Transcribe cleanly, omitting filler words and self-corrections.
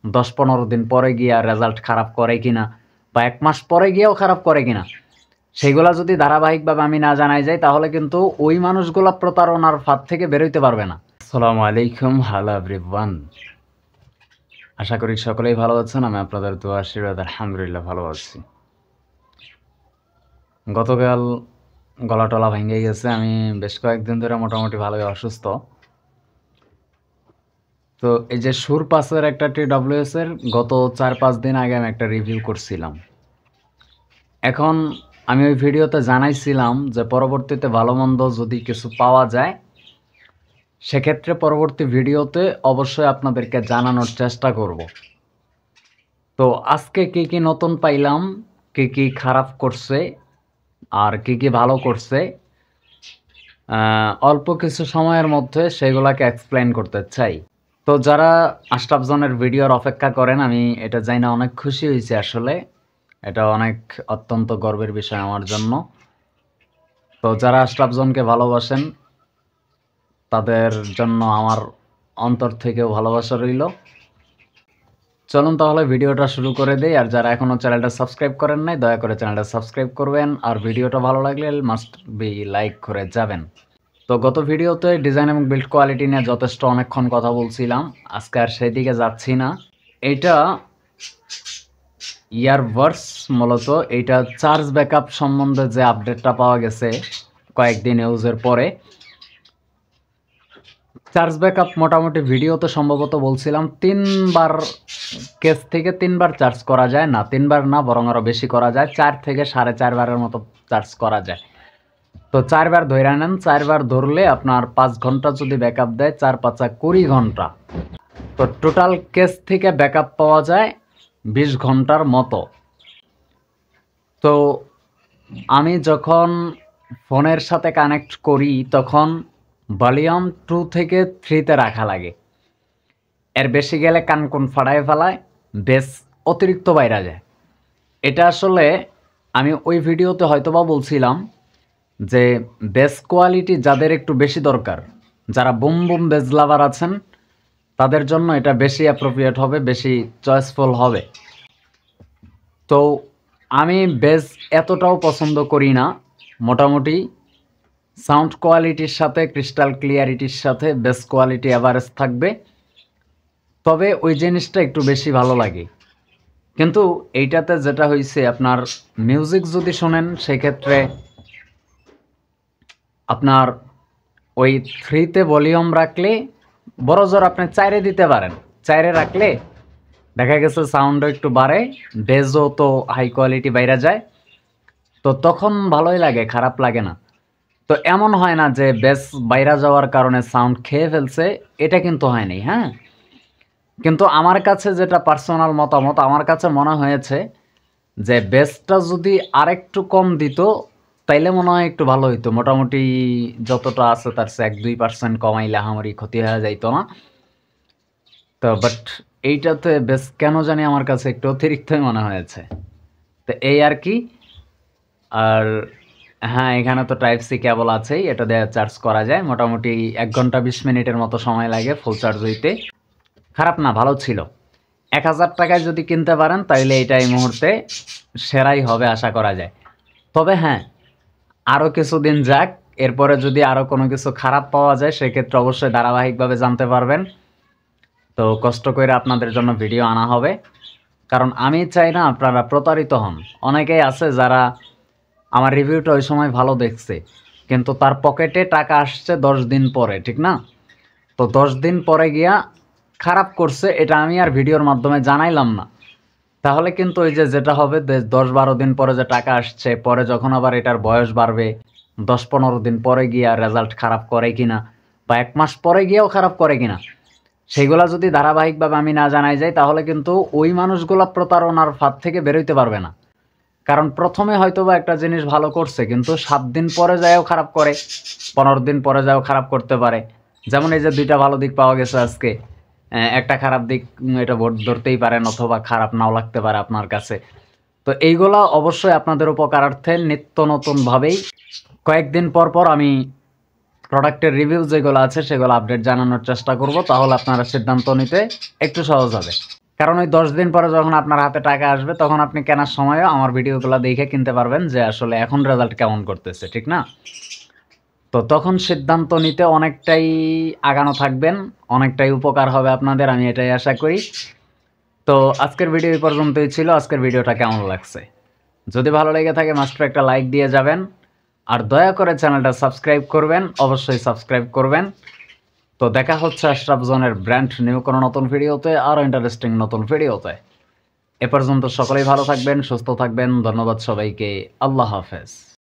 10-15 দিন পরে গিয়া রেজাল্ট খারাপ করে কিনা বা 1 মাস পরে গিয়েও খারাপ করে কিনা, সেইগুলা যদি ধারাবাহিকভাবে আমি না জানাই যাই তাহলে কিন্তু ওই মানুষগুলা প্রতারণার ফাঁদ থেকে বেরোইতে পারবে না। আসসালামু আলাইকুম, হ্যালো এভরিওয়ান। আশা করি সকলেই ভালো আছেন। আমি আপনাদের দোয়া আশীর্বাদ আলহামদুলিল্লাহ ভালো আছি। গতকাল গলা টলা ভেঙে গেছে। আমি বেশ কয়েকদিন ধরে মোটামুটি ভালোই অসুস্থ। তো এই যে সুরপাসের একটা TWS এর গত 4-5 দিন আগে আমি একটা রিভিউ করছিলাম। এখন আমি ওই ভিডিওতে জানাইছিলাম যে পরবর্তীতে ভালো মন্দ যদি কিছু পাওয়া যায় সেক্ষেত্রে পরবর্তী ভিডিওতে অবশ্যই আপনাদেরকে জানানোর চেষ্টা করব। তো আজকে কি কি নতুন পাইলাম, কি কি খারাপ করছে আর কি কি ভালো করছে, অল্প কিছু সময়ের মধ্যে সেগুলাকে এক্সপ্লেইন করতে চাই। তো যারা আশরাফ জনের ভিডিওর অপেক্ষা করেন, আমি এটা জানি না অনেক খুশি হয়েছি। আসলে এটা অনেক অত্যন্ত গর্বের বিষয় আমার জন্য। তো যারা আশরাফ জনকে ভালোবাসেন তাদের জন্য আমার অন্তর থেকেও ভালোবাসা রইল। চলুন তাহলে ভিডিওটা শুরু করে দেই। আর যারা এখনও চ্যানেলটা সাবস্ক্রাইব করেন নাই দয়া করে চ্যানেলটা সাবস্ক্রাইব করবেন, আর ভিডিওটা ভালো লাগলে মাস্ট বি লাইক করে যাবেন। তো গত ভিডিওতে ডিজাইন এবং বিল্ড কোয়ালিটি নিয়ে যথেষ্ট অনেকক্ষণ কথা বলছিলাম, আজকে আর সেই দিকে যাচ্ছি না। এইটা ইয়ারবাডস, মূলত এইটা চার্জ ব্যাকআপ সম্বন্ধে যে আপডেটটা পাওয়া গেছে কয়েকদিন ইউজের পরে। চার্জ ব্যাকআপ মোটামুটি ভিডিওতে সম্ভবত বলছিলাম 3বার কেস থেকে 3বার চার্জ করা যায়, না 3বার না বরং আরও বেশি করা যায়, 4 থেকে 4.5 বারের মতো চার্জ করা যায়। তো 4বার ধরে নেন, 4বার ধরলে আপনার 5 ঘন্টা যদি ব্যাকআপ দেয়, 4-5 20 ঘন্টা। তো টোটাল কেস থেকে ব্যাকআপ পাওয়া যায় 20 ঘন্টার মতো। তো আমি যখন ফোনের সাথে কানেক্ট করি তখন ভলিউম 2 থেকে 3-তে রাখা লাগে। এর বেশি গেলে কান কোন ফাটায় ফেলায়, বেস অতিরিক্ত বাইরে যায়। এটা আসলে আমি ওই ভিডিওতে হয়তোবা বলছিলাম যে বেস কোয়ালিটি যাদের একটু বেশি দরকার, যারা বুম বুম বেস লাভার আছেন তাদের জন্য এটা বেশি অ্যাপ্রোপ্রিয়েট হবে, বেশি চয়েসফুল হবে। তো আমি বেস এতটাও পছন্দ করি না। মোটামুটি সাউন্ড কোয়ালিটির সাথে ক্রিস্টাল ক্লিয়ারিটির সাথে বেস কোয়ালিটি অ্যাভারেজ থাকবে, তবে ওই জিনিসটা একটু বেশি ভালো লাগে। কিন্তু এইটাতে যেটা হয়েছে, আপনার মিউজিক যদি শোনেন সেক্ষেত্রে আপনার ওই 3-তে ভলিউম রাখলে বড় জোর আপনি 4-এ দিতে পারেন। 4-এ রাখলে দেখা গেছে সাউন্ডও একটু বাড়ে, বেসও তো হাই কোয়ালিটি বাইরে যায়, তো তখন ভালোই লাগে, খারাপ লাগে না। তো এমন হয় না যে বেস বাইরে যাওয়ার কারণে সাউন্ড খেয়ে ফেলছে, এটা কিন্তু হয়নি। হ্যাঁ, কিন্তু আমার কাছে যেটা পার্সোনাল মতামত, আমার কাছে মনে হয়েছে যে বেসটা যদি আরেকটু কম দিত তাইলে মনে হয় একটু ভালো হইতো। মোটামুটি যতটা আছে তার চেয়ে 1-2% কমাইলে আমারই ক্ষতি হয়ে যাইতো না। তো বাট এইটাতে বেস কেন জানি আমার কাছে একটু অতিরিক্তই মনে হয়েছে। তো এই আর কি। আর হ্যাঁ, এখানে তো টাইপ সি কেবল আছেই, এটা দিয়ে চার্জ করা যায়। মোটামুটি 1 ঘন্টা 20 মিনিটের মতো সময় লাগে ফুল চার্জ হইতে। খারাপ না, ভালো ছিল। 1000 টাকায় যদি কিনতে পারেন তাহলে এটা এই মুহূর্তে সেরাই হবে আশা করা যায়। তবে হ্যাঁ, আরও কিছুদিন যাক, এরপরে যদি আরও কোনো কিছু খারাপ পাওয়া যায় সেক্ষেত্রে অবশ্যই ধারাবাহিকভাবে জানতে পারবেন। তো কষ্ট করে আপনাদের জন্য ভিডিও আনা হবে, কারণ আমি চাই না আপনারা প্রতারিত হন। অনেকেই আছে যারা আমার রিভিউটা ওই সময় ভালো দেখছে, কিন্তু তার পকেটে টাকা আসছে 10 দিন পরে, ঠিক না? তো 10 দিন পরে গিয়া খারাপ করছে, এটা আমি আর ভিডিওর মাধ্যমে জানাইলাম না। তাহলে কিন্তু ওই যে যেটা হবে, 10-12 দিন পরে যে টাকা আসছে, পরে যখন আবার এটার বয়স বাড়বে, 10-15 দিন পরে গিয়া রেজাল্ট খারাপ করে কিনা বা 1 মাস পরে গিয়েও খারাপ করে কিনা, সেগুলা যদি ধারাবাহিকভাবে আমি না জানাই যাই তাহলে কিন্তু ওই মানুষগুলা প্রতারণার ফাঁদ থেকে বেরোইতে পারবে না। কারণ প্রথমে হয়তো বা একটা জিনিস ভালো করছে, কিন্তু 7 দিন পরে যায়ও খারাপ করে, 15 দিন পরে যায়ও খারাপ করতে পারে। যেমন এই যে 2টা ভালো দিক পাওয়া গেছে আজকে, একটা খারাপ দিক এটা ধরতেই পারেন, অথবা খারাপ নাও লাগতে পারে আপনার কাছে। তো এইগুলা অবশ্যই আপনাদের উপকারার্থে নিত্য নতুনভাবেই কয়েকদিন পর পর আমি প্রোডাক্টের রিভিউ যেগুলো আছে সেগুলো আপডেট জানানোর চেষ্টা করব, তাহলে আপনারা সিদ্ধান্ত নিতে একটু সহজ হবে। কারণ ওই 10 দিন পরে যখন আপনার হাতে টাকা আসবে তখন আপনি কেনার সময়ও আমার ভিডিওগুলো দেখে কিনতে পারবেন যে আসলে এখন রেজাল্ট কেমন করতেছে, ঠিক না? তো তখন সিদ্ধান্ত নিতে অনেকটাই আগানো থাকবেন, অনেকটাই উপকার হবে আপনাদের, আমি এটাই আশা করি। তো আজকের ভিডিও এই পর্যন্তই ছিল। আজকের ভিডিওটা কেমন লাগছে? যদি ভালো লেগে থাকে মাস্টার একটা লাইক দিয়ে যাবেন, আর দয়া করে চ্যানেলটা সাবস্ক্রাইব করবেন, অবশ্যই সাবস্ক্রাইব করবেন। তো দেখা হচ্ছে আশরাফ জোনের ব্র্যান্ড নিউ কোনো নতুন ভিডিওতে, আরও ইন্টারেস্টিং নতুন ভিডিওতে। এ পর্যন্ত সকলেই ভালো থাকবেন, সুস্থ থাকবেন। ধন্যবাদ সবাইকে। আল্লাহ হাফেজ।